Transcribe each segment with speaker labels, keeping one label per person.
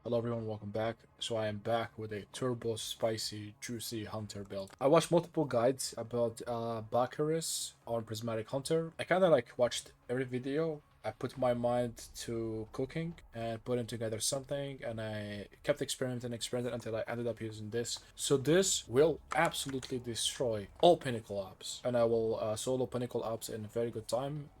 Speaker 1: Hello everyone, welcome back. So I am back with a turbo spicy juicy hunter build. I watched multiple guides about Bakris on Prismatic Hunter. I kinda watched every video. I put my mind to cooking and putting together something, and I kept experimenting until I ended up using this. So this will absolutely destroy all Pinnacle ops, and I will solo Pinnacle ops in a very good time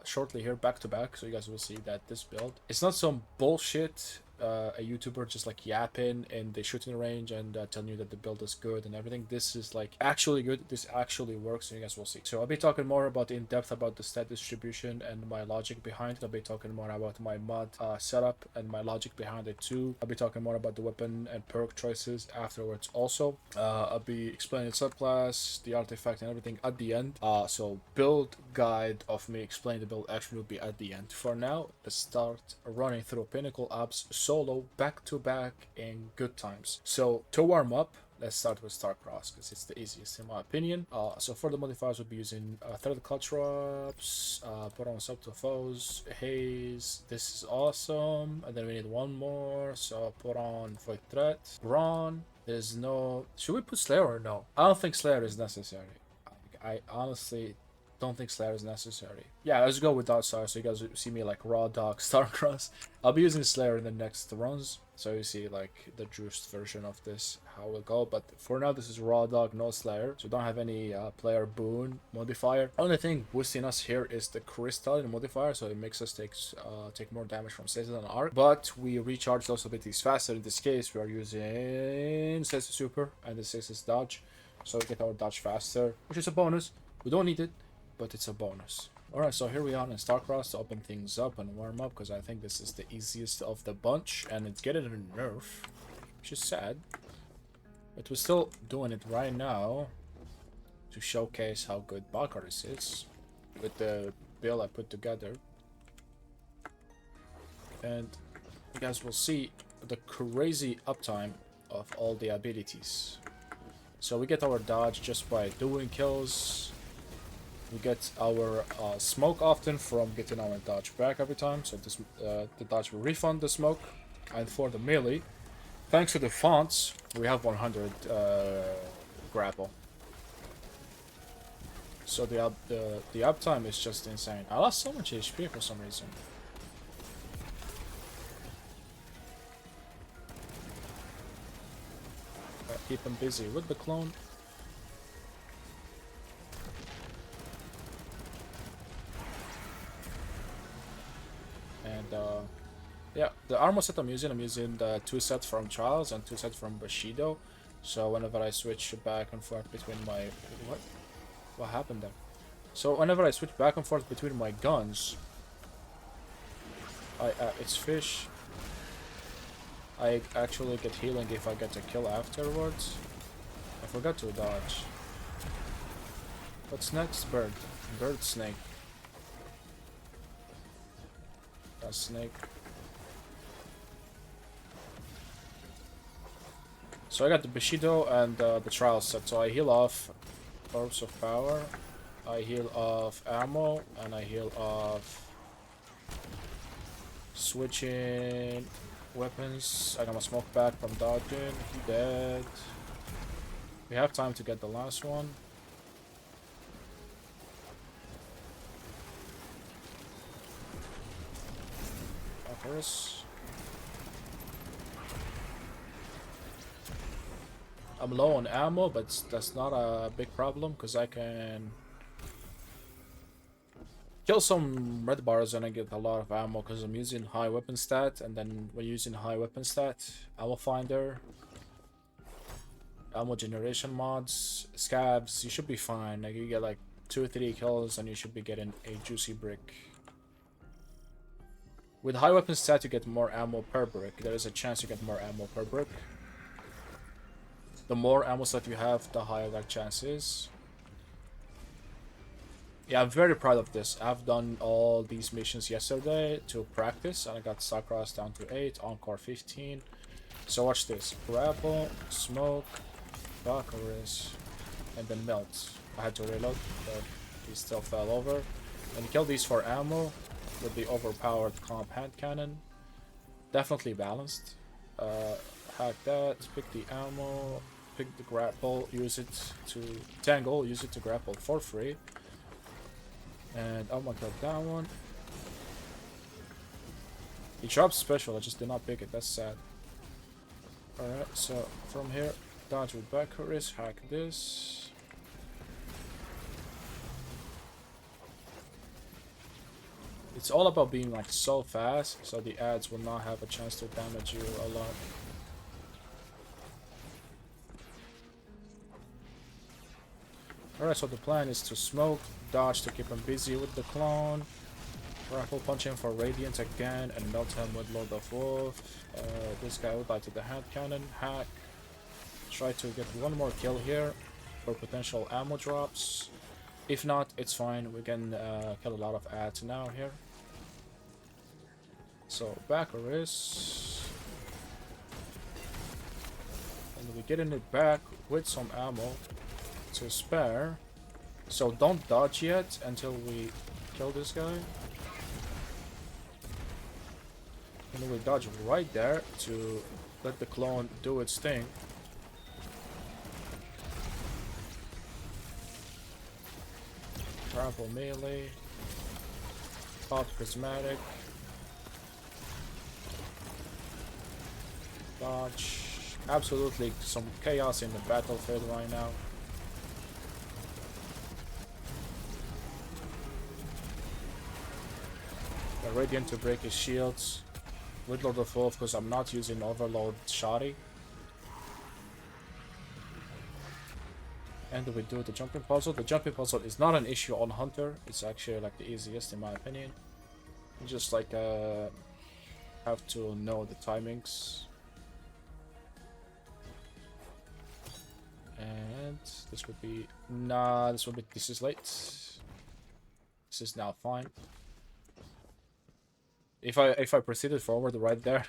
Speaker 1: shortly here, back to back. So you guys will see that this build, it's not some bullshit a YouTuber just yapping in the shooting range and telling you that the build is good and everything. This is actually good. This actually works, and you guys will see. So I'll be talking more about in depth about the stat distribution and my logic behind it. I'll be talking more about my mod setup and my logic behind it too. I'll be talking more about the weapon and perk choices afterwards also. I'll be explaining subclass, the artifact, and everything at the end. So build guide of me explaining the build actually will be at the end. For now, let's start running through Pinnacle ops solo back to back in good times. So to warm up, let's start with Starcrossed because it's the easiest in my opinion. So for the modifiers, we'll be using Thread Clutch Drops, put on Subtle Foes, Haze. This is awesome. And then we need one more, so put on Void Threat, Brawn. There's no... Should we put Slayer or no? I don't think Slayer is necessary. I honestly don't think Slayer is necessary. Yeah, let's go with Star so you guys see me raw dog Starcrossed. I'll be using Slayer in the next runs, so you see the juiced version of this, how it will go. But for now, this is raw dog, no Slayer, so don't have any player boon modifier. Only thing boosting us here is the crystal modifier, so it makes us take more damage from Stasis and Arc, but we recharge those abilities faster. In this case, we are using Stasis Super and the Stasis Dodge, so we get our dodge faster, which is a bonus. We don't need it, but it's a bonus. Alright, so here we are in Starcrossed to open things up and warm up, because I think this is the easiest of the bunch, and it's getting a nerf, which is sad. But we're still doing it right now to showcase how good Bakris is with the build I put together. And you guys will see the crazy uptime of all the abilities. So we get our dodge just by doing kills. We get our smoke often from getting our dodge back every time, so this the dodge will refund the smoke. And for the melee, thanks to the fonts, we have 100 grapple. So the uptime is just insane. I lost so much HP for some reason. Keep him busy with the clone. Yeah, the armor set I'm using the 2 sets from Trials and 2 sets from Bushido. So whenever I switch back and forth between my... What happened there? So whenever I switch back and forth between my guns... it's fish. I actually get healing if I get a kill afterwards. I forgot to dodge. What's next? Bird. Bird snake. A snake. So I got the Bushido and the Trial set, so I heal off Orbs of Power, I heal off Ammo, and I heal off switching weapons. I got my smoke back from dodging. Dead. We have time to get the last one. Bakris. I'm low on ammo, but that's not a big problem because I can kill some red bars and I get a lot of ammo because I'm using high weapon stat, and then when using high weapon stat, ammo finder, ammo generation mods, scabs, you should be fine. You get 2 or 3 kills and you should be getting a juicy brick. With high weapon stat, you get more ammo per brick. There is a chance you get more ammo per brick. The more ammo set you have, the higher that chance is. Yeah, I'm very proud of this. I've done all these missions yesterday to practice, and I got Starcrossed down to 8, Encore 15. So watch this. Grapple, smoke, Bakris, and then melt. I had to reload, but he still fell over. And kill these for ammo with the overpowered comp hand cannon. Definitely balanced. Hack that, pick the ammo, pick the grapple, use it to tangle, use it to grapple for free. And oh my god, that one. He dropped special, I just did not pick it, that's sad. Alright, so from here, dodge with Bakris, hack this. It's all about being like so fast, so the ads will not have a chance to damage you a lot. Alright, so the plan is to smoke, dodge to keep him busy with the clone, grapple punch him for radiant again, and melt him with Load of Wolf. This guy would die to the hand cannon, hack. Try to get one more kill here for potential ammo drops. If not, it's fine, we can kill a lot of ads now here. So, Bakris. And we're getting it back with some ammo to spare. So don't dodge yet until we kill this guy. And we dodge right there to let the clone do its thing. Grapple melee. Pop prismatic. Dodge. Absolutely some chaos in the battlefield right now. Radiant to break his shields with Lord of Wolf because I'm not using Overload Shoddy. And we do the jumping puzzle. The jumping puzzle is not an issue on Hunter. It's actually like the easiest in my opinion. You just like have to know the timings. And this would be this is late. This is now fine. If I proceeded forward right there,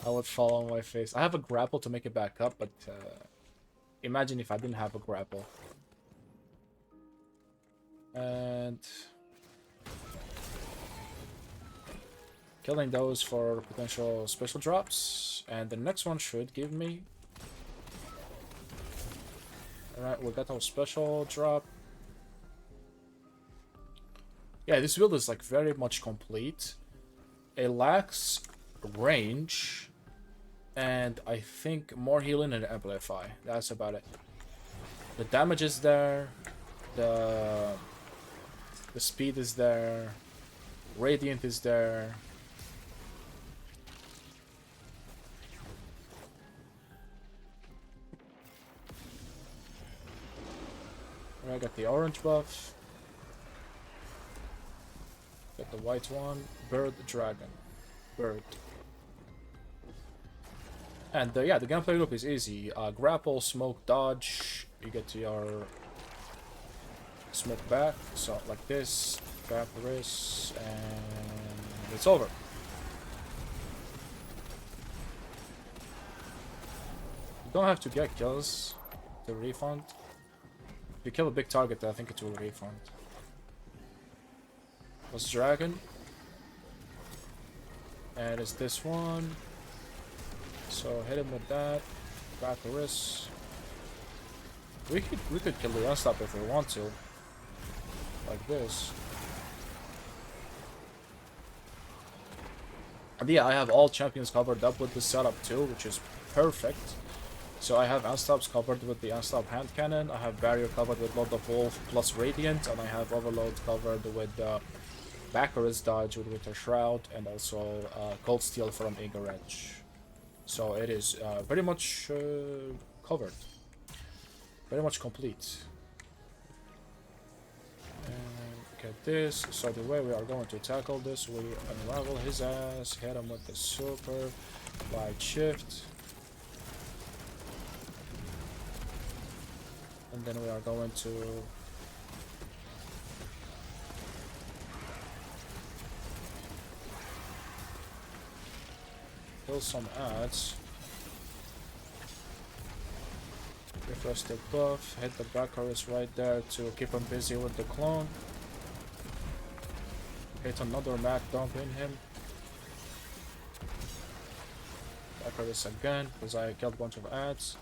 Speaker 1: I would fall on my face. I have a grapple to make it back up, but imagine if I didn't have a grapple. And killing those for potential special drops. And the next one should give me... Alright, we got our special drop. Yeah, this build is like very much complete. It lacks range, and I think more healing and amplify. That's about it. The damage is there, the speed is there, radiant is there. I got the orange buff. Got the white one. Bird, dragon. Bird. And yeah, the gameplay loop is easy. Grapple, smoke, dodge. You get to your smoke back. So like this. Bakris. And it's over. You don't have to get kills to refund. If you kill a big target, I think it will refund. Was dragon. And it's this one. So hit him with that. Bakris. We could kill the unstop if we want to. Like this. And yeah, I have all champions covered up with the setup too, which is perfect. So I have unstops covered with the unstop hand cannon. I have barrier covered with Lord of Wolf plus Radiant, and I have overload covered with Bakris dodge with Winter Shroud, and also Cold Steel from Eager Edge. So it is very much covered, very much complete. And get this. So the way we are going to tackle this, we unravel his ass, hit him with the super, light shift. And then we are going to kill some ads. Refresh the buff, hit the Bakris right there to keep him busy with the clone. Hit another Mac dump in him. Bakris again, because I killed a bunch of ads.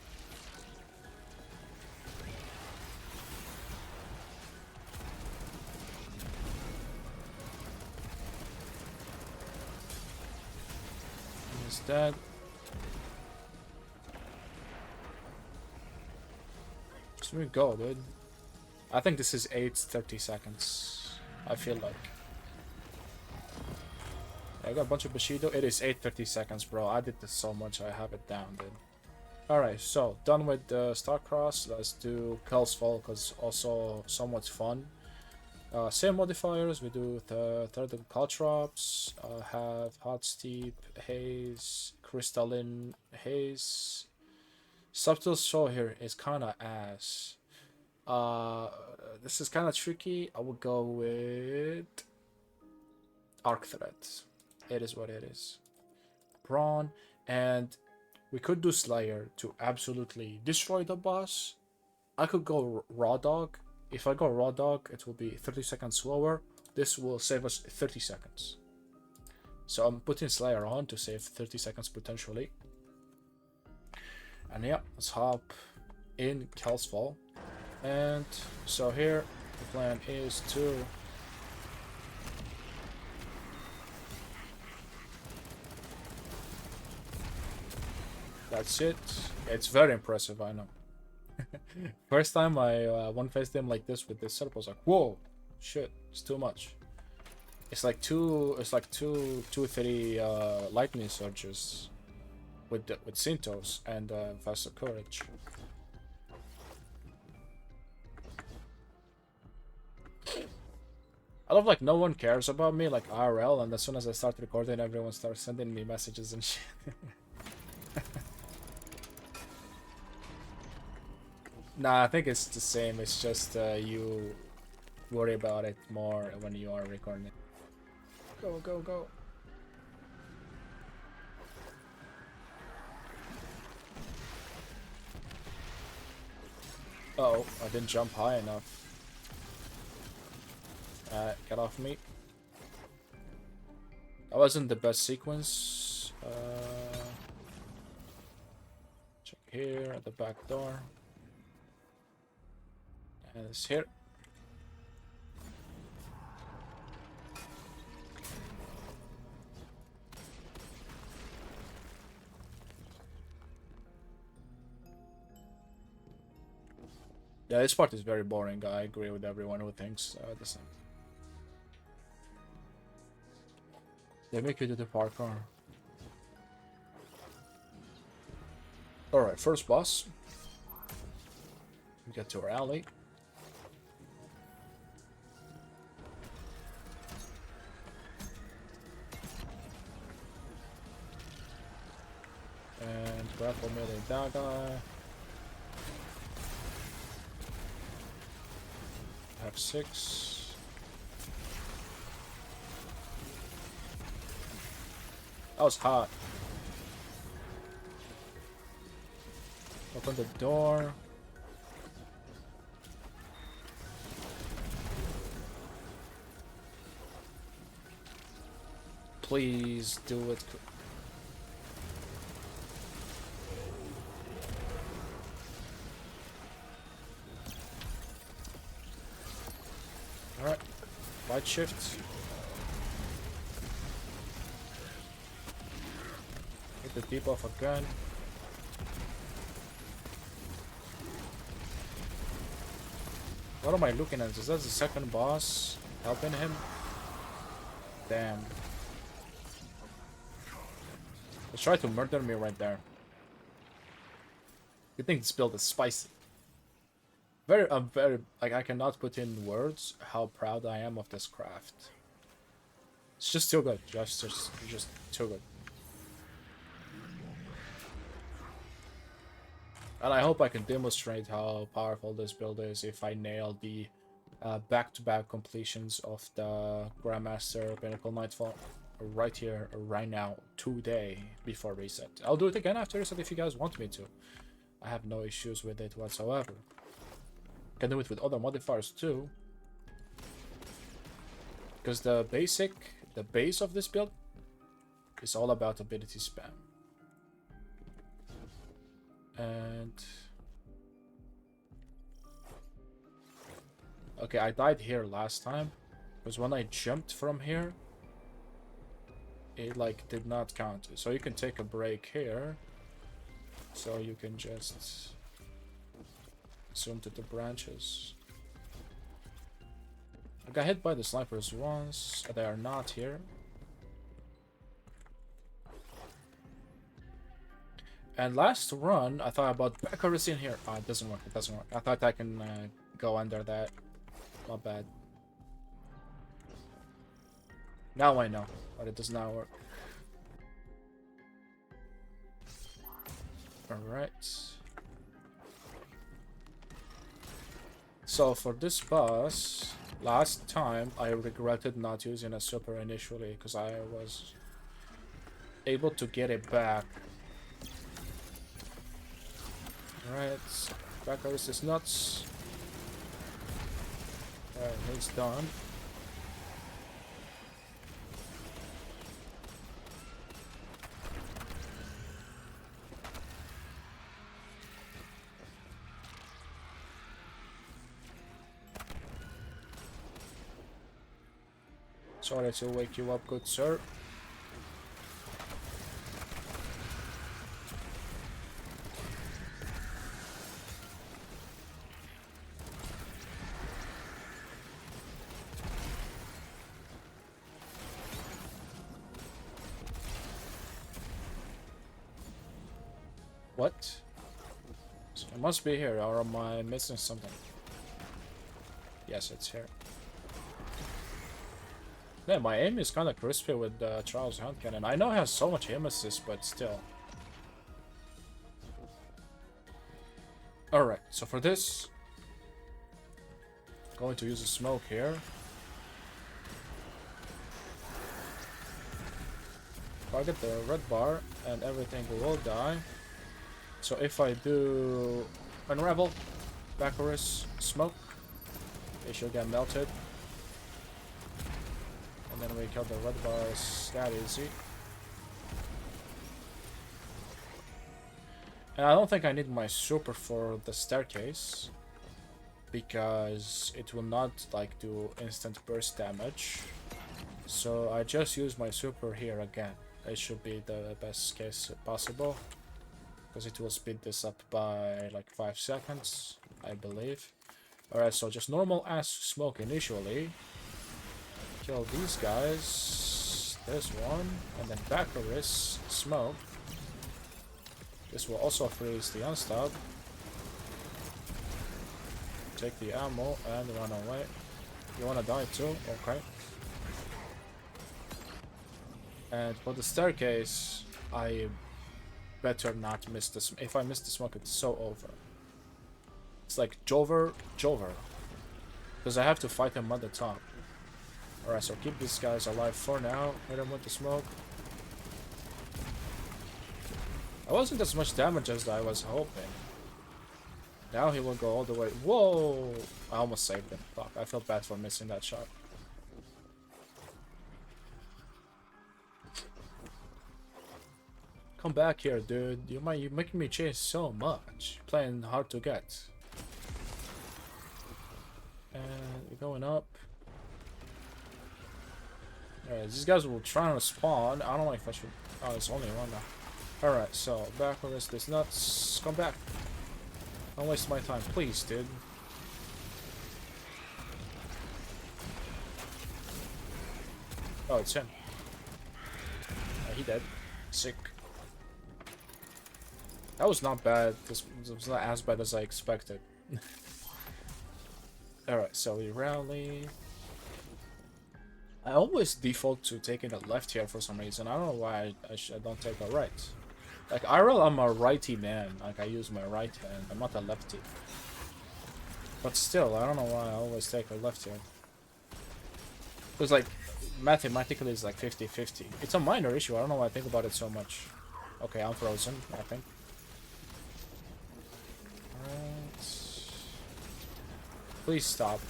Speaker 1: He's dead. Here we go, dude. I think this is 8:30 seconds. I feel like. I got a bunch of Bushido. It is 8:30 seconds, bro. I did this so much. I have it down, dude. Alright, so done with the Starcrossed. Let's do Kells Fall, because also somewhat fun. Same modifiers. We do the third caltrops. Have Hot Steep, Haze, Crystalline Haze. Subtle Show here is kind of ass. This is kind of tricky. I will go with Arc Threat. It is what it is. Brawn, and we could do Slayer to absolutely destroy the boss. I could go Raw Dog. If I go Raw Dog, it will be 30 seconds slower. This will save us 30 seconds. So I'm putting Slayer on to save 30 seconds potentially. And yeah, let's hop in Kells Fall. And so here, the plan is to that's it. It's very impressive, I know. First time I one-faced him like this with this setup, I was like, whoa, shit, it's too much. It's like two 3 lightning surges with Cintos and faster courage. I love like no one cares about me like IRL, and as soon as I start recording, everyone starts sending me messages and shit. Nah, I think it's the same. It's just you worry about it more when you are recording. Go, go, go. Uh-oh, I didn't jump high enough. Get off me. That wasn't the best sequence. Check here at the back door. And it's here. Yeah, this part is very boring. I agree with everyone who thinks the same. They make you do the parkour. Alright, first boss. We get to our alley. And grapple melee that guy. Have 6. That was hot. Open the door. Please do it. Alright. Right shift. Hit the debuff again. What am I looking at? Is that the second boss helping him? Damn. They tried to murder me right there. You think this build is spicy? I'm very, like, I cannot put in words how proud I am of this craft. It's just too good. Just too good. And I hope I can demonstrate how powerful this build is if I nail the back-to-back completions of the Grandmaster Pinnacle Nightfall right here, right now, today, before reset. I'll do it again after reset if you guys want me to. I have no issues with it whatsoever. Can do it with other modifiers too. Because the base of this build is all about ability spam. And okay, I died here last time because when I jumped from here, it like did not count. So you can take a break here. So you can just zoom to the branches. I got hit by the snipers once. They are not here. And last run, I thought about Bakris in here. Oh, it doesn't work. It doesn't work. I thought I can go under that. Not bad. Now I know, but it does not work. Alright. So for this boss, last time I regretted not using a super initially because I was able to get it back. Alright, Bakris is nuts. Alright, he's done. Sorry to wake you up, good sir. What? It must be here, or am I missing something? Yes, it's here. Yeah, my aim is kind of crispy with the Charles Hand Cannon. I know it has so much aim assist, but still. Alright, so for this, going to use a smoke here. Target the red bar, and everything will die. So if I do Unravel, Bakris, Smoke, they should get melted. And then we kill the red bars that easy. And I don't think I need my super for the staircase, because it will not like do instant burst damage. So I just use my super here again. It should be the best case possible, because it will speed this up by like 5 seconds, I believe. Alright, so just normal ass smoke initially. Kill these guys. This one. And then Bakris smoke. This will also freeze the unstop. Take the ammo and run away. You wanna die too? Okay. And for the staircase, I better not miss this. If I miss the smoke, it's so over. It's like Jover. Because I have to fight him at the top. Alright, so keep these guys alive for now. Hit him with the smoke. That wasn't as much damage as I was hoping. Now he will go all the way. Whoa! I almost saved him. Fuck, I feel bad for missing that shot. Come back here, dude. You're making me chase so much. Playing hard to get. And we're going up. Alright, these guys will try to spawn. I don't know if I should. Oh, it's only one now. Alright, so Bakris, this nuts. Come back. Don't waste my time, please, dude. Oh, it's him. He dead. Sick. That was not bad. This was not as bad as I expected. Alright, so we rally. I always default to taking a left here for some reason. I don't know why I don't take a right. Like, IRL, I'm a righty man. Like, I use my right hand. I'm not a lefty. But still, I don't know why I always take a left here. Because, like, mathematically it's like 50-50. It's a minor issue. I don't know why I think about it so much. Okay, I'm frozen, I think. Alright. Please stop.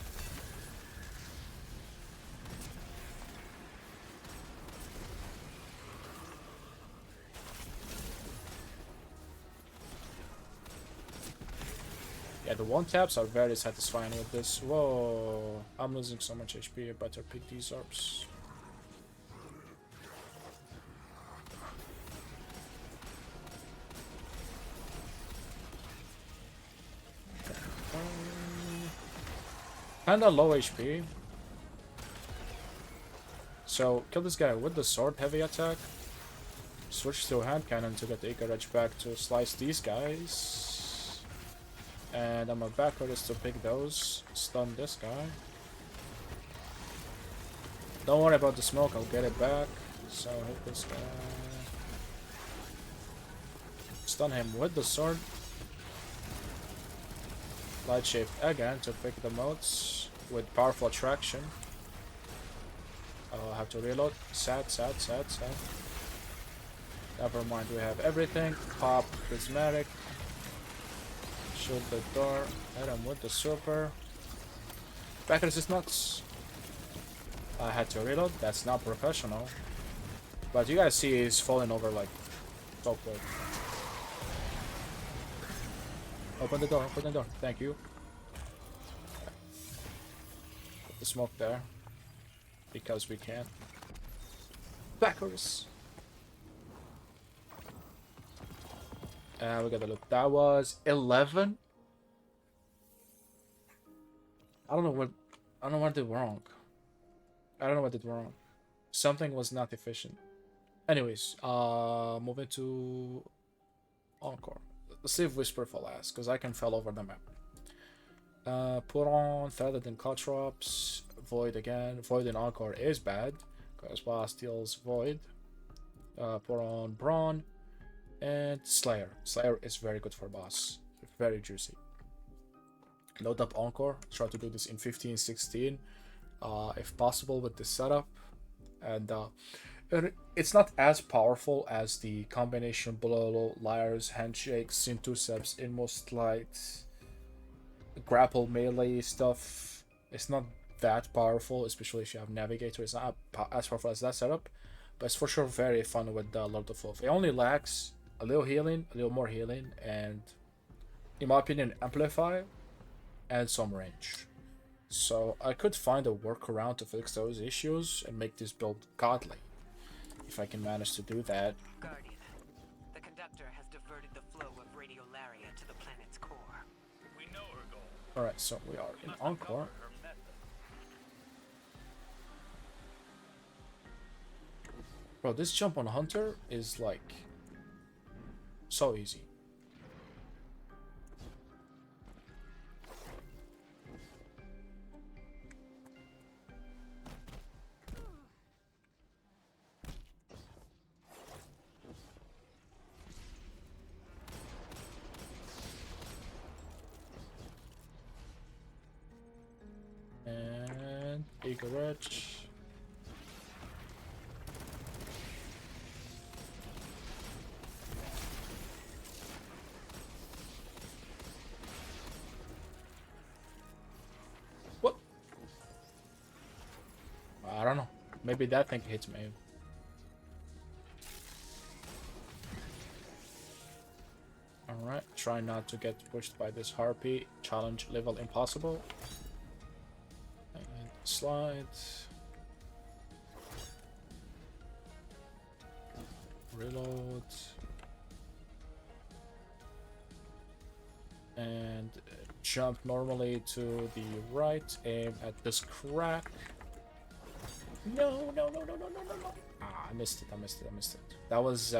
Speaker 1: Yeah, the one taps are very satisfying with this. Whoa, I'm losing so much HP. I better pick these orbs. Kinda low HP. So kill this guy with the sword heavy attack. Switch to hand cannon to get the Courage back to slice these guys. And I'm a backwards to pick those. Stun this guy. Don't worry about the smoke, I'll get it back. So hit this guy. Stun him with the sword. Light shift again to pick the motes with powerful attraction. I'll have to reload. Sad. Never mind, we have everything. Pop prismatic. Shoot the door. Hit him with the super. Bakris is nuts. I had to reload. That's not professional. But you guys see he's falling over like so quick. Open the door, open the door. Thank you. Put the smoke there. Because we can. Bakris. We gotta look. That was 11. I don't know what I did wrong. I don't know what I did wrong. Something was not efficient. Anyways, moving to Encore. Let's save Whisper for last, because I can fall over the map. Put on Threaded and Caltrops. Void again. Void in Encore is bad, because boss steals Void. Put on Brawn. And Slayer. Slayer is very good for boss. Very juicy. Load up Encore. Try to do this in 15, 16. If possible with this setup. And it's not as powerful as the combination blow, liars, handshakes, Sintuceps, Inmost Light, grapple melee stuff. It's not that powerful, especially if you have Navigator. It's not as powerful as that setup. But it's for sure very fun with the Lord of Wolf. It only lacks a little healing, a little more healing, and in my opinion, amplify and some range. So I could find a workaround to fix those issues and make this build godly. If I can manage to do that.
Speaker 2: Guardian, the conductor has diverted the flow of radiolaria to the planet's core.
Speaker 3: We know her goal.
Speaker 1: Alright, so we are in Encore. Bro, this jump on Hunter is like so easy. And Courage. What? I don't know. Maybe that thing hits me. Alright, try not to get pushed by this harpy. Challenge level impossible. And slide. Reload. And jump normally to the right. Aim at this crack. No. Ah, I missed it. That was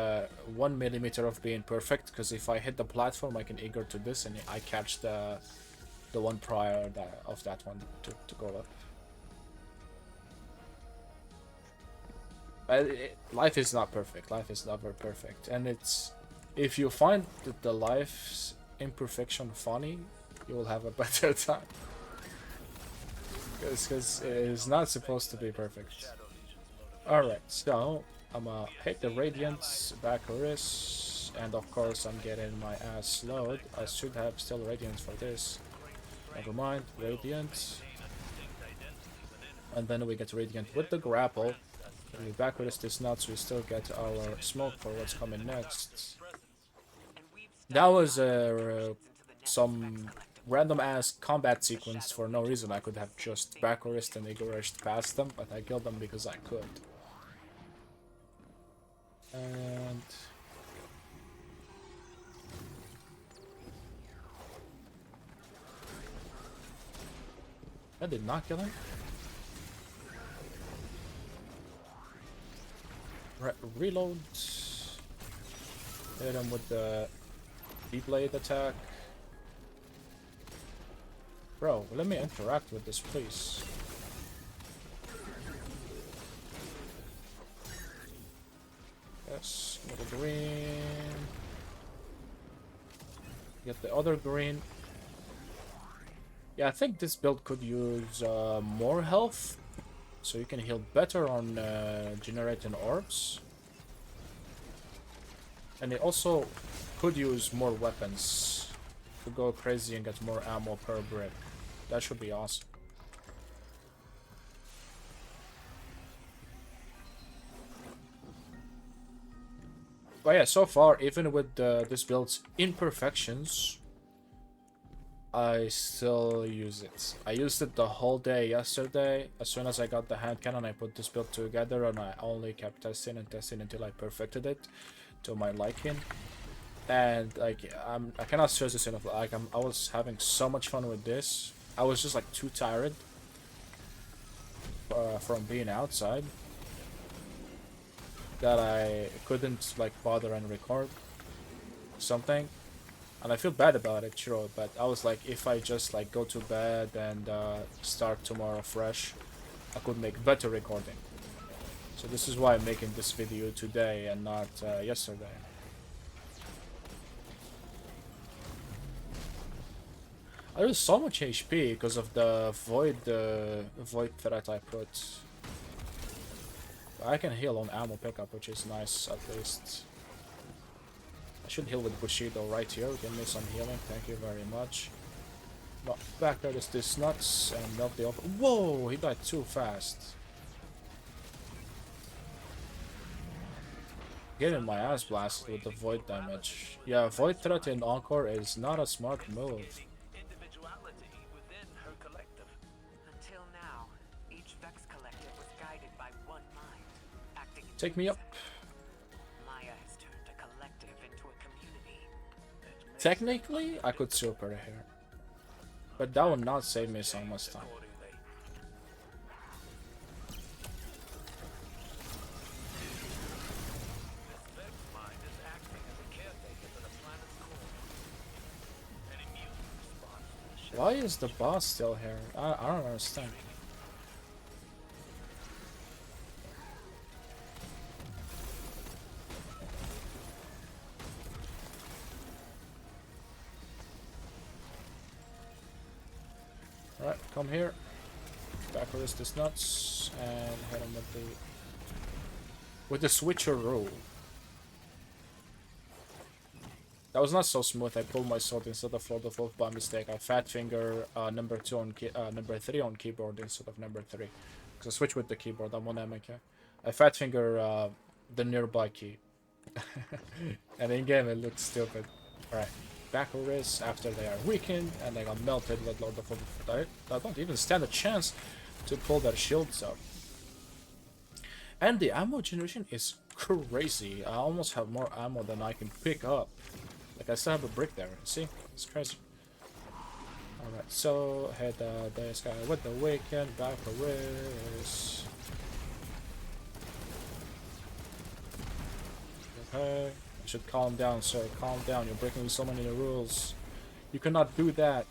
Speaker 1: 1 millimeter of being perfect, because if I hit the platform, I can eager to this, and I catch the one prior of that one to go up. But life is not perfect. Life is never perfect, and it's if you find the life's imperfection funny, you will have a better time. Because it is not supposed to be perfect. Alright, so I'm gonna hit the Radiance, Bakris, and of course I'm getting my ass slowed. I should have still Radiance for this. Never mind, Radiant. And then we get Radiant with the grapple. We Bakris this nuts, we still get our smoke for what's coming next. That was some random ass combat sequence for no reason. I could have just Bakris and Igorist past them, but I killed them because I could. And I did not kill him. Reload. Hit him with the D-blade attack. Bro, let me interact with this, please. Yes, get the green. Get the other green. Yeah, I think this build could use more health, so you can heal better on generating orbs. And it also could use more weapons to go crazy and get more ammo per brick. That should be awesome. But yeah, so far, even with this build's imperfections, I still use it. I used it the whole day yesterday. As soon as I got the hand cannon, I put this build together, and I only kept testing and testing until I perfected it to my liking. And like, I cannot stress this enough. Like, I was having so much fun with this. I was just like too tired from being outside that I couldn't like bother and record something. And I feel bad about it, sure, but I was like, if I just like go to bed and start tomorrow fresh, I could make better recording. So this is why I'm making this video today and not yesterday. I lose so much HP because of the void threat I put. I can heal on ammo pickup, which is nice at least. I should heal with Bushido right here. Give me some healing. Thank you very much. No, back there is this nuts and melt the offer. Whoa, he died too fast. Getting my ass blasted with the void damage. Yeah, void threat in Encore is not a smart move.
Speaker 2: Until now, each Vex collective was guided by one mind, acting.
Speaker 1: Take me up.
Speaker 2: Maya has turned a collective into a community.
Speaker 1: Technically, I could super here, but that would not save me so much time. Why is the boss still here? I don't understand. Alright, come here. Bakris this nuts and hit him with the switcheroo. That was not so smooth. I pulled my sword instead of Lord of Wolf by mistake. I fat finger number 2 on number 3 on keyboard instead of number 3. Because I switch with the keyboard. I'm on MK. I fat finger the nearby key. And in game it looks stupid. Alright. Bakris after they are weakened and they got melted with Lord of Wolf. I don't even stand a chance to pull their shields up. And the ammo generation is crazy. I almost have more ammo than I can pick up. Like, I still have a brick there. See? It's crazy. Alright, so hit this guy with the weekend. Bakris. Okay. I should calm down, sir. Calm down. You're breaking so many rules. You cannot do that.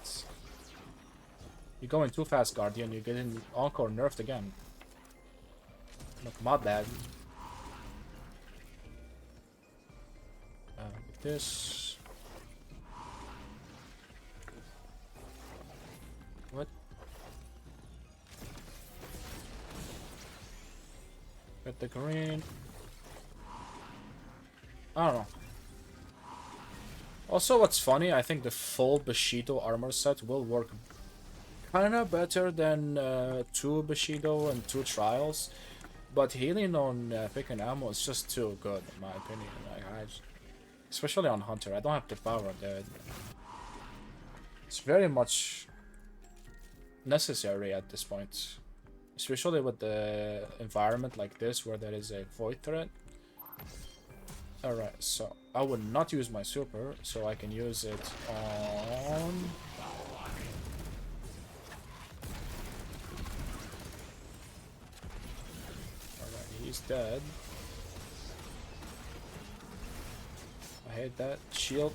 Speaker 1: You're going too fast, Guardian. You're getting Encore nerfed again. Look, my bad. This. What? Get the green. I don't know. Also, what's funny, I think the full Bushido armor set will work kinda better than 2 Bushido and 2 Trials. But healing on pick and ammo is just too good, in my opinion. Like, especially on Hunter. I don't have the power, dude. It's very much necessary at this point. Especially with the environment like this where there is a void threat. Alright, so I would not use my super, so I can use it on... Alright, he's dead. I hate that. Shield.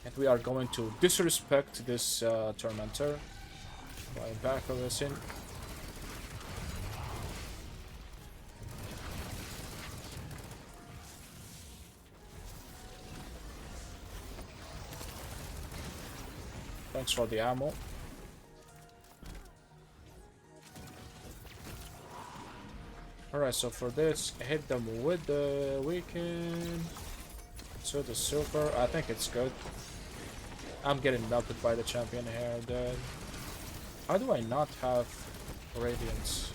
Speaker 1: And we are going to disrespect this Tormentor by Bakris in. Thanks for the ammo. Alright, so for this, hit them with the weekend. So the super, I think it's good. I'm getting melted by the champion here, dude. How do I not have Radiance?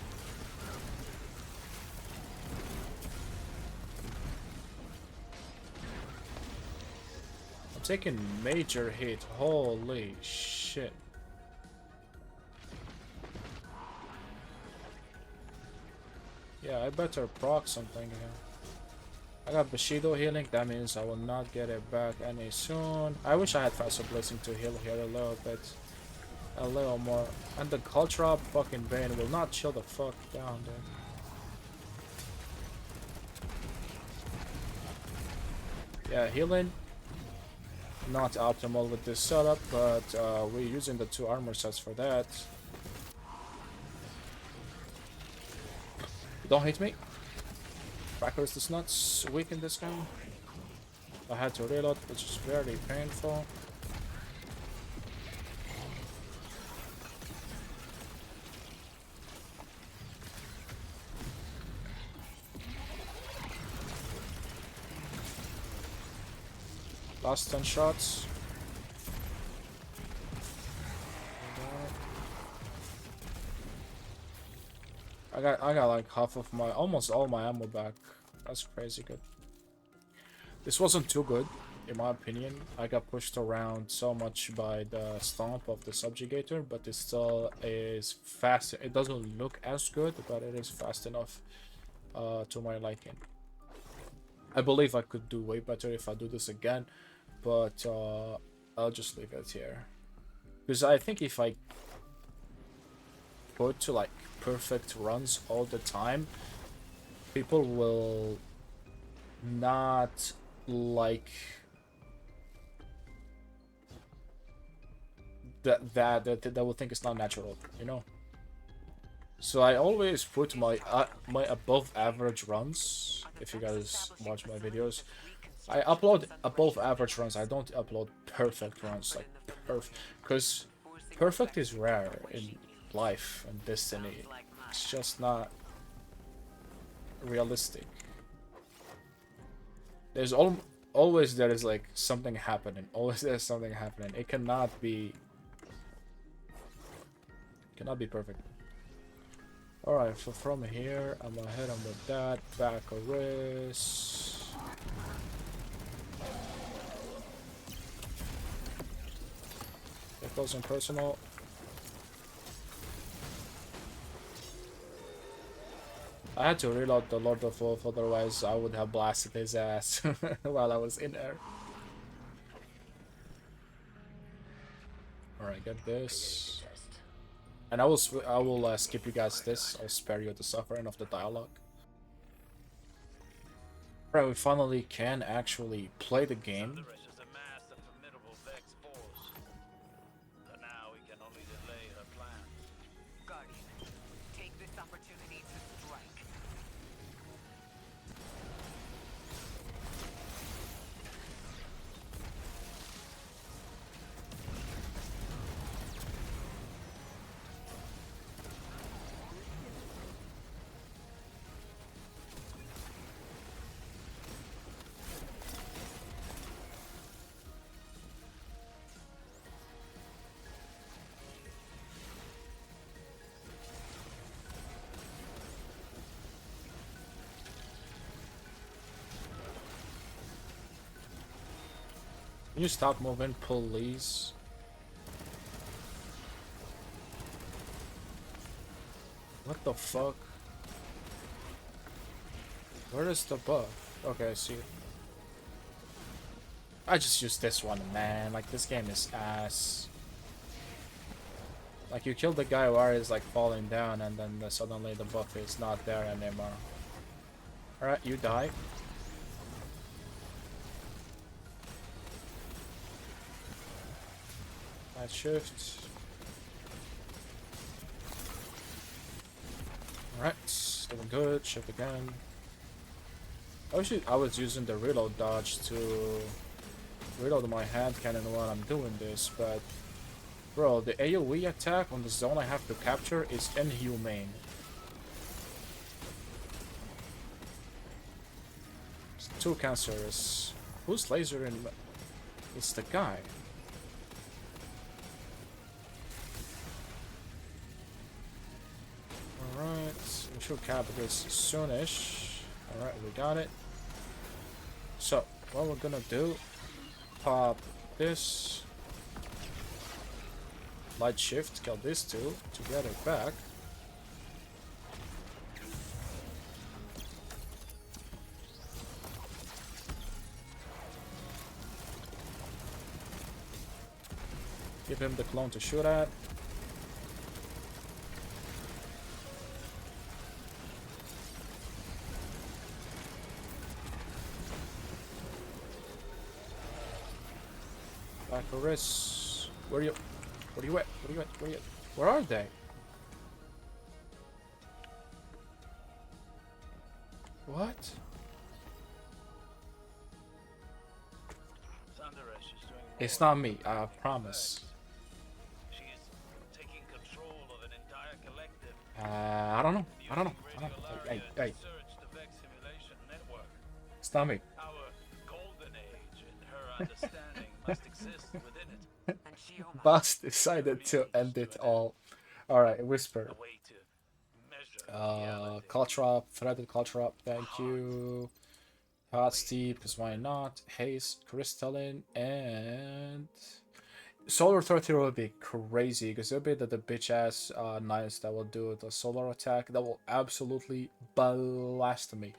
Speaker 1: I'm taking major hit. Holy shit. Yeah, I better proc something here. I got Bushido healing, that means I will not get it back any soon. I wish I had Faster Blessing to heal here a little bit. A little more. And the Cultra fucking Bane will not chill the fuck down, dude. Yeah, healing. Not optimal with this setup, but we're using the 2 armor sets for that. Don't hit me. Bakris does not weaken this guy. I had to reload, which is very painful. Last 10 shots. I got like half of my, almost all my ammo back. That's crazy good. This wasn't too good, in my opinion. I got pushed around so much by the stomp of the subjugator, but it still is fast. It doesn't look as good, but it is fast enough to my liking. I believe I could do way better if I do this again, but I'll just leave it here. Because I think if I go to like perfect runs all the time, people will not like that will think it's not natural, you know. So I always put my my above average runs. If you guys watch my videos, I upload above average runs. I don't upload perfect runs, like perfect, because perfect is rare in life and Destiny. It's just not realistic. There's always there is like something happening. Always there's something happening. It cannot be perfect. Alright, so from here I'm gonna hit him with that. Bakris. It goes in personal. I had to reload the Lord of Wolf, otherwise I would have blasted his ass while I was in there. Alright, get this. And I will skip you guys this. I'll spare you the suffering of the dialogue. Alright, we finally can actually play the game. Can you stop moving, please? What the fuck? Where is the buff? Okay, I see it. I just used this one, man. Like, this game is ass. Like, you kill the guy while he's like falling down, and then suddenly the buff is not there anymore. Alright, you die. Nice shift. Alright, doing good. Shift again. I was using the reload dodge to reload my hand cannon while I'm doing this, but bro, the AoE attack on the zone I have to capture is inhumane. It's too cancerous. Who's laser in? It's the guy. Alright, we should cap this soonish. Alright, we got it. So, what we're gonna do, pop this, light shift, kill these two to get it back. Give him the clone to shoot at. Bakris, where are you? Where are you at? Where are you at? Where are you at? Where are they? What? It's not me, I promise.
Speaker 3: She's taking control of an entire collective.
Speaker 1: I don't know. I don't know. Hey. It's not me.
Speaker 3: Our golden age and her understanding must exist within it.
Speaker 2: And Shioma.
Speaker 1: Boss decided to end it all. Alright, Whisper.
Speaker 3: A way to measure reality.
Speaker 1: Culture up, threaded culture up, thank you. Hot Steep, because why not? Haste, Crystalline, and Solar 30 will be crazy, because it'll be the bitch ass knights that will do the solar attack that will absolutely blast me.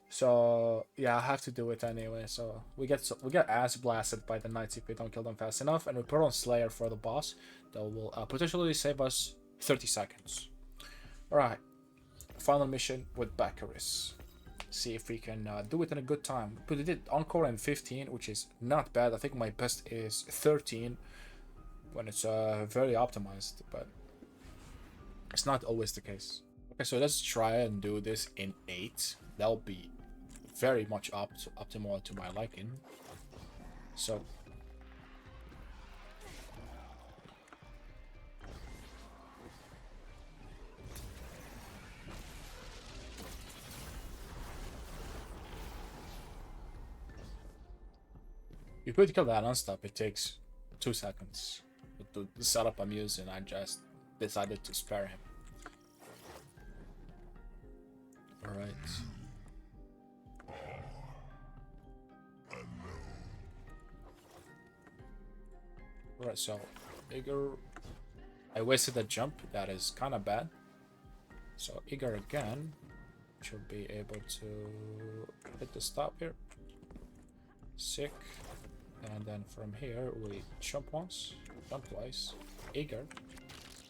Speaker 1: So yeah, I have to do it anyway. So we get ass blasted by the knights if we don't kill them fast enough, and we put on Slayer for the boss that will potentially save us 30 seconds. Alright, final mission with Bakris. See if we can do it in a good time. But we did Encore in 15, which is not bad. I think my best is 13 when it's very optimized, but it's not always the case. Okay, so let's try and do this in 8. That'll be very much optimal to my liking. So you could kill that non-stop, it takes 2 seconds. But the setup I'm using, I just decided to spare him. Alright. Alright, so Igor, I wasted a jump, that is kinda bad. So Igor again should be able to hit the stop here. Sick. And then from here we jump once, jump twice, Igor,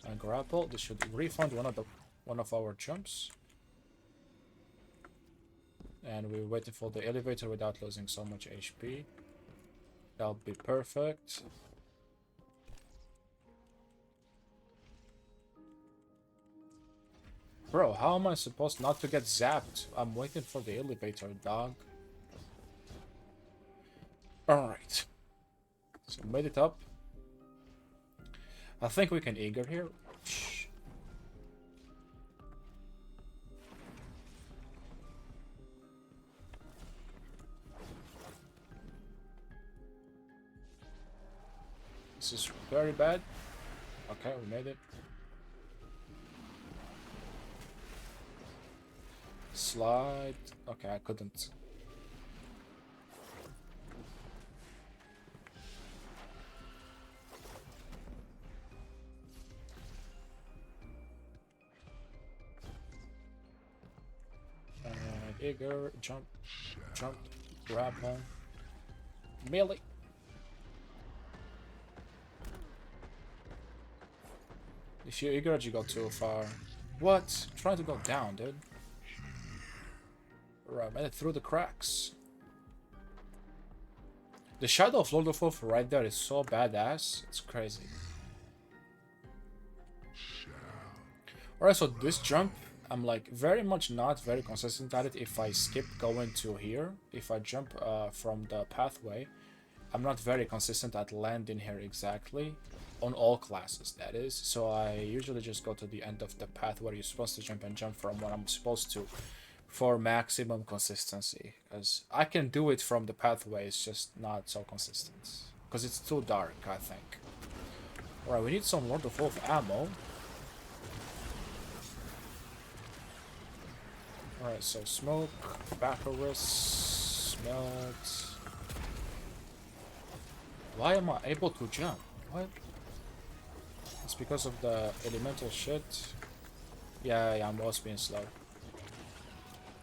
Speaker 1: and grapple. This should refund one of our jumps. And we're waiting for the elevator without losing so much HP. That'll be perfect. Bro, how am I supposed not to get zapped? I'm waiting for the elevator, dog. Alright. So made it up. I think we can Igor here. Shh. This is very bad. Okay, we made it. Slide. Okay, I couldn't. eager, jump, jump, grab one, melee. If you're eager, you go too far. What? I'm trying to go down, dude. Right, made it through the cracks. The shadow of Lord of Wolf right there is so badass. It's crazy. Alright, so this jump, I'm like very much not very consistent at it. If I skip going to here, if I jump from the pathway, I'm not very consistent at landing here exactly. On all classes, that is. So I usually just go to the end of the path where you're supposed to jump and jump from what I'm supposed to for maximum consistency. Because I can do it from the pathway, it's just not so consistent. Because it's too dark, I think. Alright, we need some Lord of Wolf ammo. Alright, so smoke, Bakris, smelt. Why am I able to jump? What? It's because of the elemental shit. Yeah, I'm always being slow.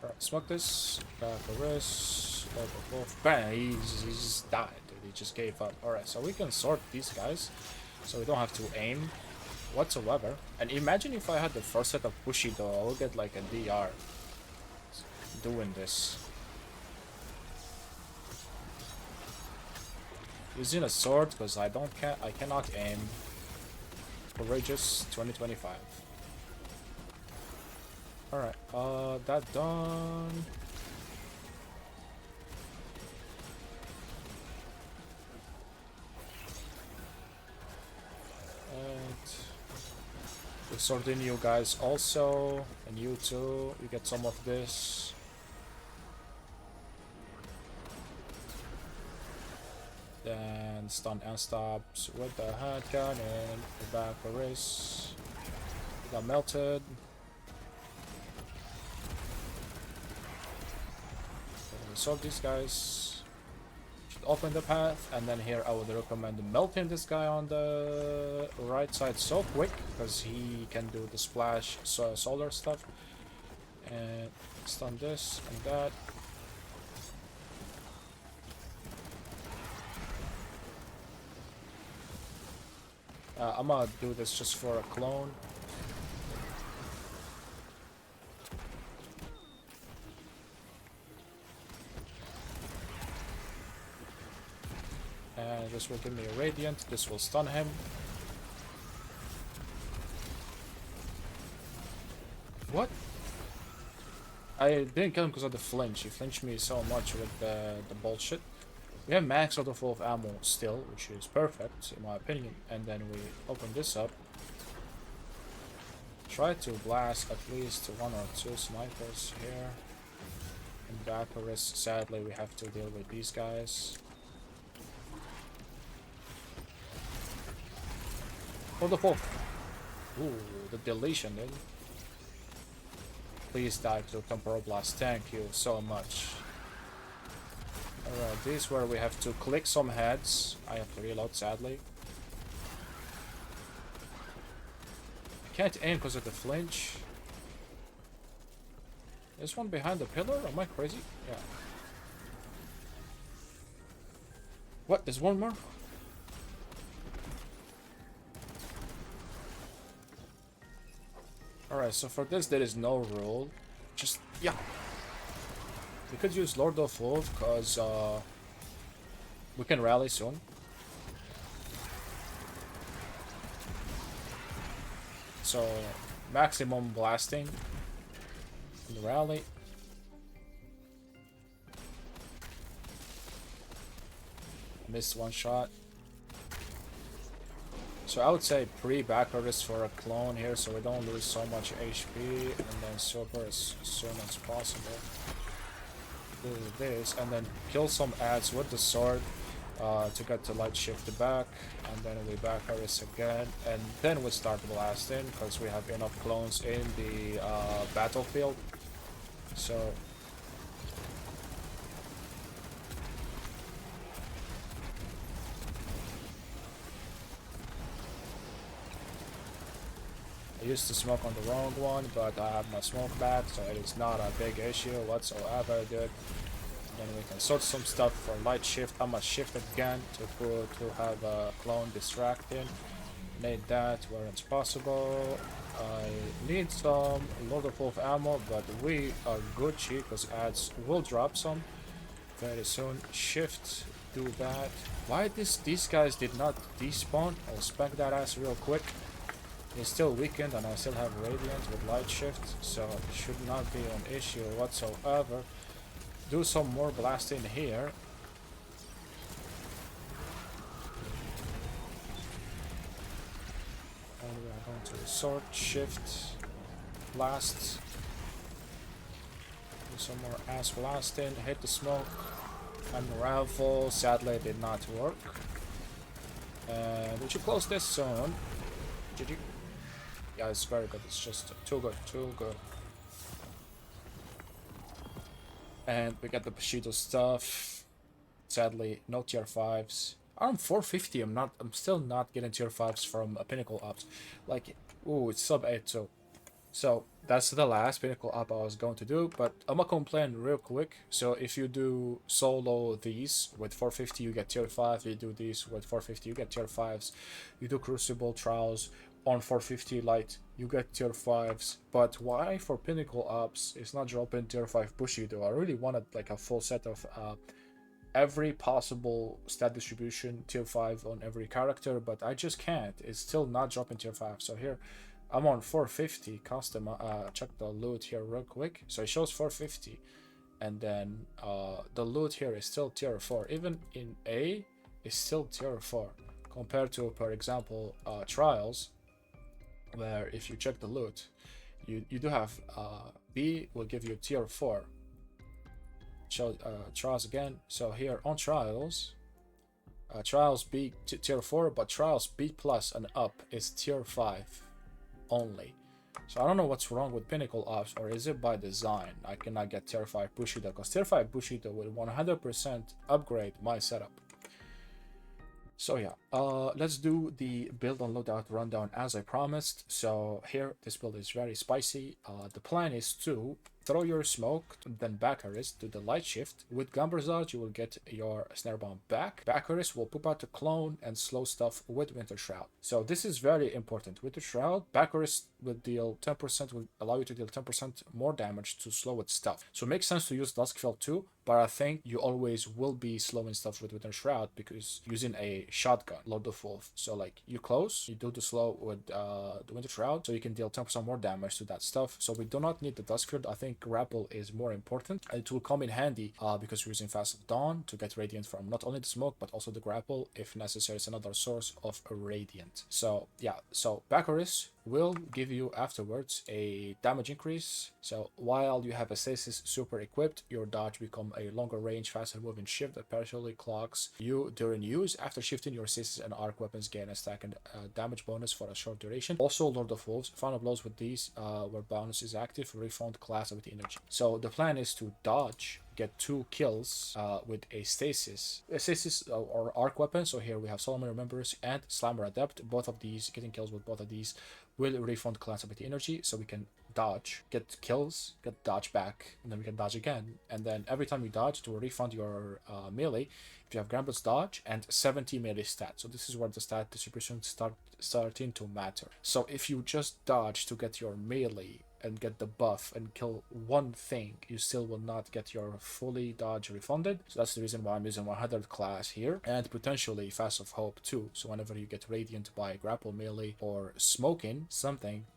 Speaker 1: Alright, smoke this. Bakris, Lord of Wolf. Bang! He just died, dude. He just gave up. Alright, so we can sort these guys. So we don't have to aim whatsoever. And imagine if I had the first set of Bushido, I would get like a DR doing this. Using a sword because I cannot aim. Courageous 2025. Alright, that done. And we're sorting you guys also, and you too. You get some of this. Then stun and stops with the hand cannon. The Bakris. Got melted. Solve these guys. Should open the path, and then here I would recommend melting this guy on the right side so quick because he can do the splash solar stuff. And stun this and that. I'm gonna do this just for a clone. And this will give me a radiant. This will stun him. What? I didn't kill him because of the flinch. He flinched me so much with the bullshit. We have max out of Wolf ammo still, which is perfect in my opinion. And then we open this up. Try to blast at least 1 or 2 snipers here. And Bakris, sadly we have to deal with these guys. For the Wolf. Ooh, the deletion, dude. Please die to Temporal Blast. Thank you so much. Alright, this is where we have to click some heads. I have to reload, sadly. I can't aim because of the flinch. There's one behind the pillar? Am I crazy? Yeah. What? There's one more? Alright, so for this there is no rule. Just, yeah. We could use Lord of Wolf because we can rally soon. So maximum blasting in the rally. Missed one shot. So I would say pre-Bakris for a clone here so we don't lose so much HP, and then super as soon as possible. Do this and then kill some ads with the sword to get the light shift back, and then we Bakris again, and then we start blasting because we have enough clones in the battlefield. So I used to smoke on the wrong one, but I have my smoke back, so it is not a big issue whatsoever, dude. Then we can sort some stuff for light shift. I must shift again to have a clone distracted. Need that where it's possible. I need some Lord of Wolf ammo, but we are Gucci because ads will drop some very soon. Shift, do that. Why these guys did not despawn? I'll spec that ass real quick. He's still weakened and I still have Radiant with light shift, so it should not be an issue whatsoever. Do some more blasting here. And we are going to sword, shift, blast. Do some more ass blasting, hit the smoke. Unravel, sadly it did not work. And we should close this soon. GG. Yeah, it's very good. It's just too good, too good. And we got the Bushido stuff. Sadly, no tier 5s. I'm 450. I'm still not getting tier 5s from a Pinnacle Ops. Like, ooh, it's sub 8 too. So that's the last Pinnacle up I was going to do, but I'm gonna complain real quick. So if you do solo these with 450, you get tier 5. You do these with 450, you get tier 5s. You do Crucible Trials on 450 light, you get tier 5s. But why for Pinnacle ups it's not dropping tier 5 Bushido? I really wanted like a full set of every possible stat distribution tier 5 on every character, but I just can't. It's still not dropping tier 5. So here I'm on 450 custom. Check the loot here real quick. So it shows 450, and then the loot here is still tier 4. Even in A, it's still tier 4 compared to, for example, Trials, where if you check the loot, you do have B will give you tier 4. Show Trials again. So here on Trials, Trials B tier 4, but Trials B plus and up is tier 5 only. So I don't know what's wrong with Pinnacle Ops, or is it by design? I cannot get tier 5 Bushido, because tier 5 Bushido will 100% upgrade my setup. So yeah, let's do the build on loadout rundown as I promised. So here, this build is very spicy. The plan is to throw your smoke, then Bakris, do the light shift. With Gumberzage, you will get your snare bomb back. Bakris will poop out the clone and slow stuff with Winter Shroud. So this is very important. Winter Shroud, Bakris will deal 10%, will allow you to deal 10% more damage to slow its stuff. So it makes sense to use Duskfell too, but I think you always will be slowing stuff with Winter Shroud because using a shotgun, Lord of Wolf. So like you close, you do the slow with the Winter Shroud, so you can deal 10% more damage to that stuff. So we do not need the Duskfield. I think grapple is more important. It will come in handy because we're using Fast of Dawn to get Radiant from not only the smoke but also the grapple. If necessary, it's another source of Radiant. So yeah, so Bakris will give you afterwards a damage increase. So while you have a stasis super equipped, your dodge become a longer range, faster moving shift that partially clocks you during use. After shifting, your stasis and arc weapons gain a stack and damage bonus for a short duration. Also, Lord of Wolves, final blows with these where bonus is active, refund class with energy. So the plan is to dodge, get 2 kills with a stasis or arc weapon. So here we have Solomon Remembers and Slammer Adept. Both of these, getting kills with both of these will refund class ability energy, so we can dodge, get kills, get dodge back, and then we can dodge again. And then every time you dodge, it will refund your melee if you have Gambit's dodge and 70 melee stat. So this is where the stat distribution starting to matter. So if you just dodge to get your melee and get the buff and kill one thing, you still will not get your fully dodge refunded. So that's the reason why I'm using 100 class here, and potentially Fast of Hope too. So whenever you get Radiant by grapple melee or smoking something,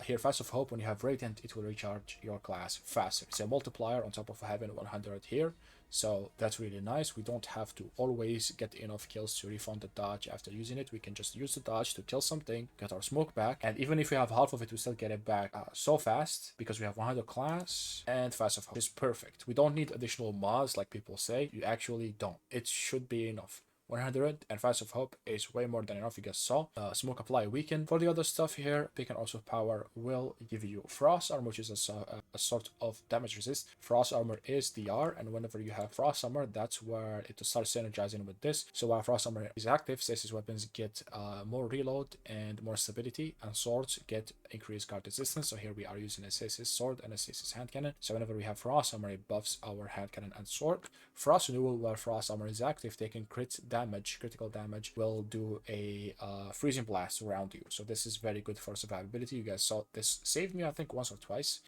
Speaker 1: here Fast of Hope, when you have Radiant, it will recharge your class faster. It's a multiplier on top of having 100 here. So that's really nice. We don't have to always get enough kills to refund the dodge after using it. We can just use the dodge to kill something, get our smoke back, and even if we have half of it, we still get it back so fast because we have 100 class and Fast of Hope. It's perfect. We don't need additional mods like people say. You actually don't. It should be enough. 100, and Fast of Hope is way more than enough, you guys saw. Smoke Apply weaken. For the other stuff here, Pick and Also Power will give you Frost Armor, which is a sort of damage resist. Frost Armor is DR, and whenever you have Frost Armor, that's where it starts synergizing with this. So while Frost Armor is active, stasis weapons get more reload and more stability, and swords get increased guard resistance. So here we are using a stasis sword and a stasis hand cannon. So whenever we have Frost Armor, it buffs our hand cannon and sword. Frost Renewal, while Frost Armor is active, taking critical damage, will do a freezing blast around you. So this is very good for survivability. You guys saw this saved me, I think, once or twice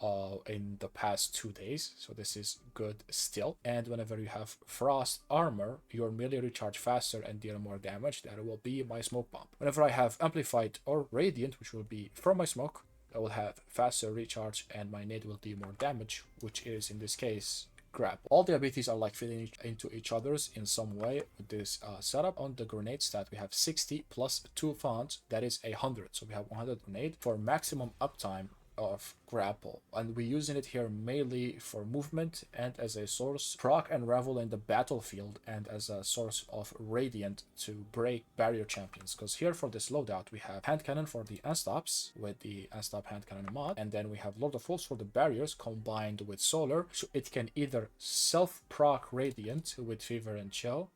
Speaker 1: in the past 2 days. So this is good still. And whenever you have Frost Armor, your melee recharge faster and deal more damage. That will be my Smoke Bomb. Whenever I have Amplified or Radiant, which will be from my smoke, I will have faster recharge and my nade will do more damage, which is in this case grab. All the abilities are like fitting into each other's in some way with this setup. On the grenade stat, we have 60 plus 2 fonts, that is 100. So we have 100 grenade for maximum uptime of grapple, and we're using it here mainly for movement and as a source proc and revel in the battlefield, and as a source of radiant to break barrier champions. Because here for this loadout we have hand cannon for the unstops with the unstop hand cannon mod, and then we have Lord of Wolves for the barriers combined with solar, so it can either self proc radiant with fever and chill.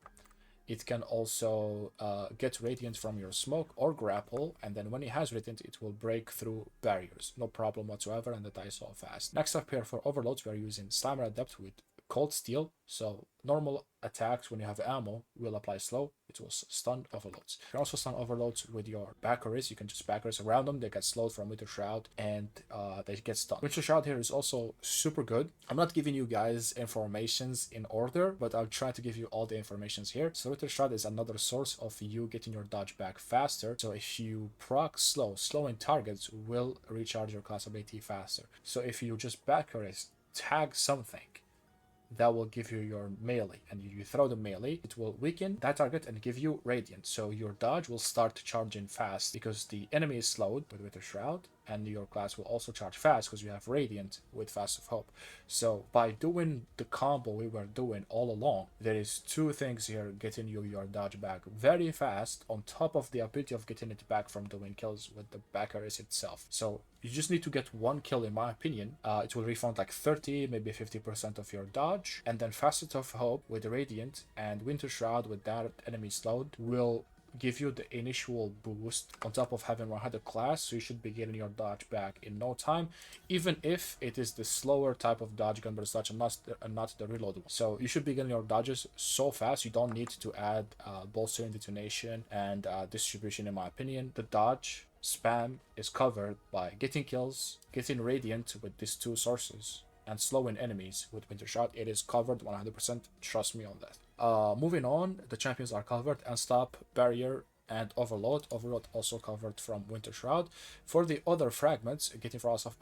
Speaker 1: It can also get radiant from your smoke or grapple, and then when it has radiant, it will break through barriers. No problem whatsoever, and it dies so fast. Next up here for overloads, we are using Slammer Adept with Cold Steel. So normal attacks when you have ammo will apply slow. It will stun overloads. You can also stun overloads with your Bakris. You can just Bakris around them. They get slowed from Winter Shroud and they get stunned. Winter Shroud here is also super good. I'm not giving you guys informations in order, but I'll try to give you all the informations here. So Winter Shroud is another source of you getting your dodge back faster. So if you proc slowing targets will recharge your class ability faster. So if you just Bakris tag something, that will give you your melee, and you throw the melee, it will weaken that target and give you radiant. So your dodge will start charging fast because the enemy is slowed with Winter Shroud, and your class will also charge fast because you have radiant with Fast of Hope. So by doing the combo we were doing all along, there is 2 things here getting you your dodge back very fast, on top of the ability of getting it back from doing kills with the Bakris itself. So you just need to get 1 kill, in my opinion. It will refund like 30, maybe 50% of your dodge, and then Fast of Hope with Radiant and Winter Shroud with that enemy slowed will give you the initial boost on top of having 100 class, so you should be getting your dodge back in no time, even if it is the slower type of dodge gun burst dodge and not the reload one. So you should be getting your dodges so fast, you don't need to add bolstering detonation and distribution. In my opinion, the dodge spam is covered by getting kills, getting radiant with these 2 sources, and slowing enemies with Winter Shroud. It is covered 100%, trust me on that. Moving on, the champions are covered, Unstop, Barrier, and Overload. Overload also covered from Winter Shroud. For the other fragments, getting Frost of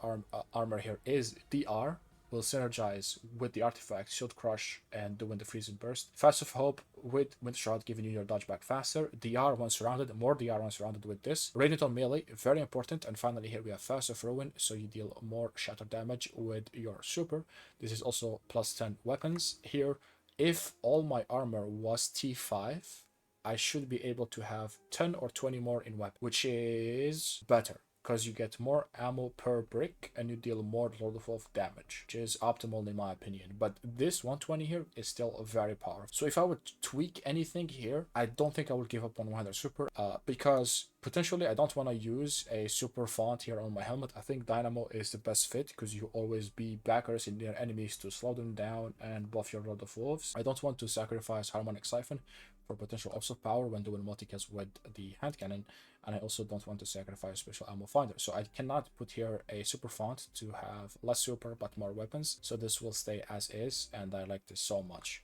Speaker 1: Armor here is DR, will synergize with the artifact Shield Crush and doing the Freezing Burst. Fast of Hope with Winter Shroud giving you your dodge back faster. DR once surrounded, more DR once surrounded with this. Radiant on melee, very important. And finally here we have Fast of Ruin, so you deal more shatter damage with your super. This is also plus 10 weapons. Here, if all my armor was T5, I should be able to have 10 or 20 more in weapon, which is better, because you get more ammo per brick and you deal more Lord of Wolf damage, which is optimal in my opinion. But this 120 here is still very powerful. So if I would tweak anything here, I don't think I would give up on 100 super, because potentially I don't want to use a super font here on my helmet. I think Dynamo is the best fit because you always be backers in their enemies to slow them down and buff your Lord of Wolves. I don't want to sacrifice Harmonic Siphon for potential offset power when doing multi-kills with the hand cannon, and I also don't want to sacrifice special ammo finder. So I cannot put here a super font to have less super but more weapons. So this will stay as is, and I like this so much.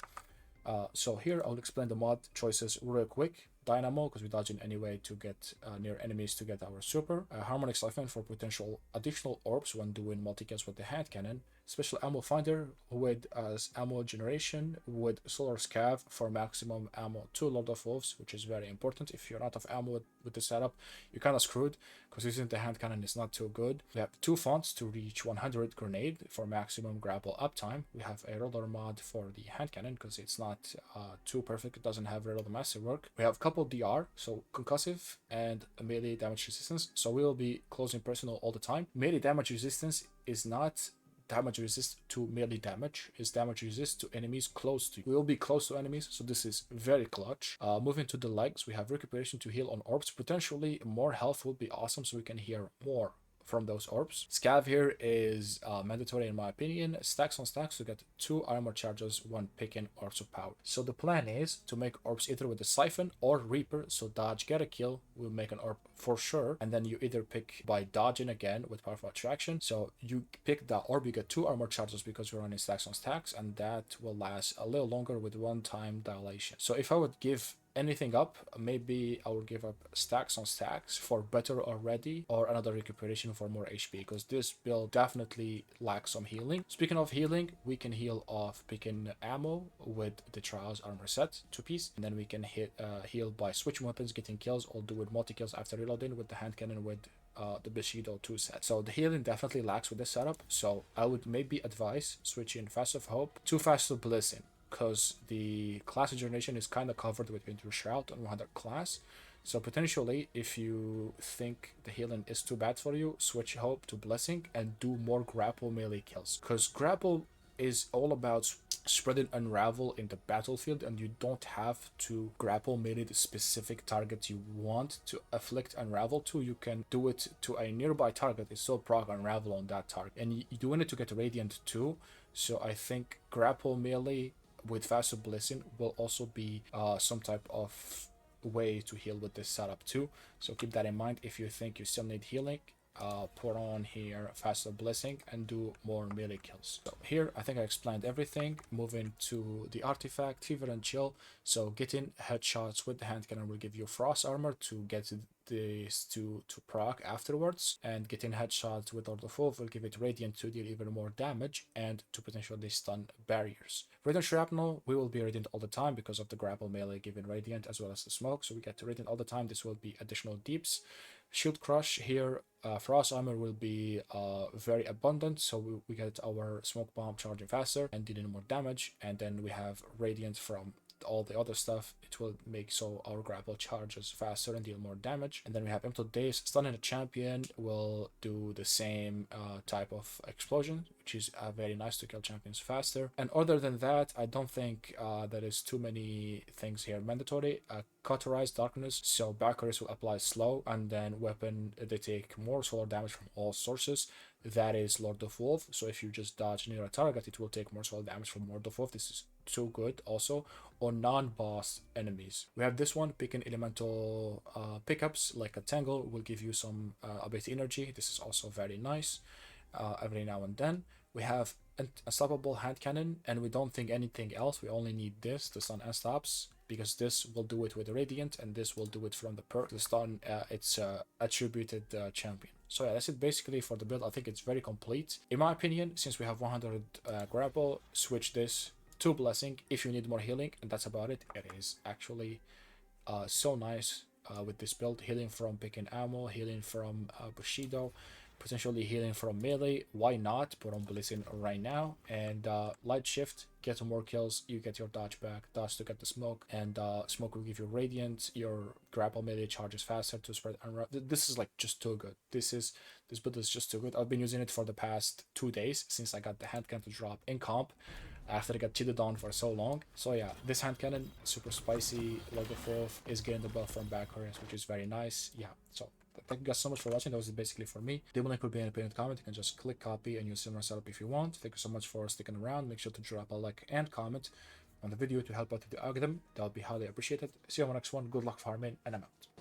Speaker 1: So here I'll explain the mod choices real quick. dynamo because we dodge in any way to get near enemies to get our super. Harmonic siphon for potential additional orbs when doing multi-kills with the hand cannon. Special ammo finder with ammo generation with solar scav for maximum ammo to Lord of Wolves, which is very important. If you're out of ammo with the setup, you're kind of screwed because using the hand cannon is not too good. We have 2 fonts to reach 100 grenade for maximum grapple uptime. We have a roller mod for the hand cannon because it's not too perfect. It doesn't have reload masterwork. We have couple DR, so concussive and melee damage resistance. So we will be closing personal all the time. Melee damage resistance is not damage resist to melee damage, is damage resist to enemies close to you. We will be close to enemies, so this is very clutch. Moving to the legs, we have recuperation to heal on orbs. Potentially more health would be awesome, so we can heal more from those orbs. Scav here is mandatory in my opinion. Stacks on stacks to get 2 armor charges when picking orbs of power. So the plan is to make orbs either with the siphon or reaper, so dodge, get a kill, will make an orb for sure, and then you either pick by dodging again with powerful attraction. So you pick that orb, you get 2 armor charges because we're running stacks on stacks, and that will last a little longer with 1-time dilation. So if I would give anything up, maybe I will give up stacks on stacks for better already, or another recuperation for more HP, because this build definitely lacks some healing. Speaking of healing, we can heal off picking ammo with the Trials armor set 2-piece, and then we can heal by switching weapons, getting kills, or do with multi-kills after reloading with the hand cannon with the Bushido 2 set. So the healing definitely lacks with this setup, so I would maybe advise switching Fast of Hope to Fast of Blessing, because the class generation is kind of covered with Winter Shroud on one other class. So potentially, if you think the healing is too bad for you, switch Hope to Blessing and do more grapple melee kills, because grapple is all about spreading unravel in the battlefield, and you don't have to grapple melee the specific target you want to afflict unravel to. You can do it to a nearby target, it still proc unravel on that target, and you're doing it to get Radiant too. So I think grapple melee with Faster Blessing will also be some type of way to heal with this setup too. So keep that in mind. If you think you still need healing, put on here Faster Blessing and do more melee kills. So here I think I explained everything. Moving to the artifact, Fever and Chill. So getting headshots with the hand cannon will give you frost armor to get this to proc afterwards, and getting headshots with Lord of Wolf will give it Radiant to deal even more damage and to potentially stun barriers. Radiant Shrapnel, we will be Radiant all the time because of the grapple melee giving Radiant as well as the smoke, so we get to Radiant all the time. This will be additional deeps. Shield Crush here, Frost Armor will be very abundant, so we get our Smoke Bomb charging faster and dealing more damage, and then we have Radiant from all the other stuff. It will make so our grapple charges faster and deal more damage. And then we have Empty Days. Stunning a champion will do the same type of explosion, which is very nice to kill champions faster. And other than that, I don't think there is too many things here mandatory. Cauterized Darkness, so Bakris will apply slow, and then weapon, they take more solar damage from all sources. That is Lord of Wolf, so if you just dodge near a target, it will take more solar damage from Lord of Wolf. This is so good also on non-boss enemies. We have this one, picking elemental pickups like a Tangle will give you some ability energy. This is also very nice every now and then. We have Unstoppable Hand Cannon, and we don't think anything else. We only need this to stun Unstops, because this will do it with Radiant, and this will do it from the perk to stun its attributed champion. So yeah, that's it basically for the build. I think it's very complete. In my opinion, since we have 100 grapple, switch this to Blessing if you need more healing, and that's about it. It is actually so nice with this build. Healing from picking ammo, healing from Bushido, potentially healing from melee. Why not put on Blessing right now? And light shift, get more kills, you get your dodge back, dodge to get the smoke, and smoke will give you Radiant. Your grapple melee charges faster to spread unravel. This is like just too good. This build is just too good. I've been using it for the past 2 days since I got the hand cannon to drop in comp after I got cheated on for so long. So yeah, this hand cannon, super spicy. Lord of Wolf is getting the buff from Bakris, which is very nice. Yeah, so thank you guys so much for watching. That was it basically for me. The link will be in a pinned comment. You can just click copy and use similar setup if you want. Thank you so much for sticking around. Make sure to drop a like and comment on the video to help out with the algorithm. That would be highly appreciated. See you on the next one. Good luck farming, and I'm out.